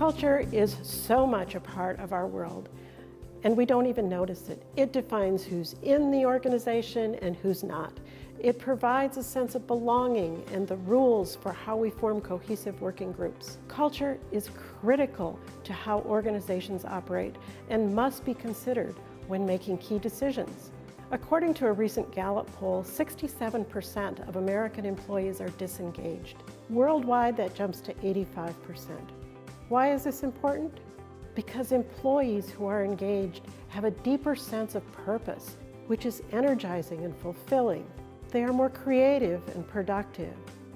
Culture is so much a part of our world, and we don't even notice it. It defines who's in the organization and who's not. It provides a sense of belonging and the rules for how we form cohesive working groups. Culture is critical to how organizations operate and must be considered when making key decisions. According to a recent Gallup poll, 67% of American employees are disengaged. Worldwide, that jumps to 85%. Why is this important? Because employees who are engaged have a deeper sense of purpose, which is energizing and fulfilling. They are more creative and productive.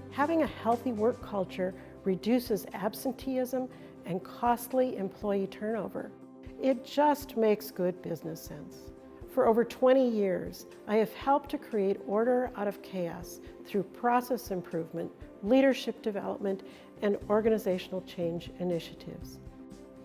Having a healthy work culture reduces absenteeism and costly employee turnover. It just makes good business sense. For over 20 years, I have helped to create order out of chaos through process improvement, leadership development, and organizational change initiatives.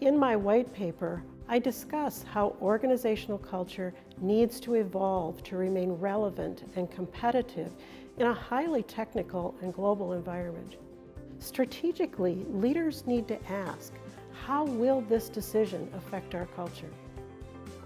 In my white paper, I discuss how organizational culture needs to evolve to remain relevant and competitive in a highly technical and global environment. Strategically, leaders need to ask, how will this decision affect our culture?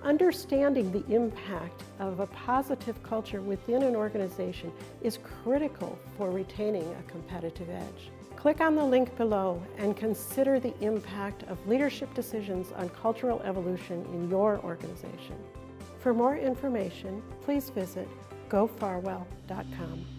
Understanding the impact of a positive culture within an organization is critical for retaining a competitive edge. Click on the link below and consider the impact of leadership decisions on cultural evolution in your organization. For more information, please visit gofarwell.com.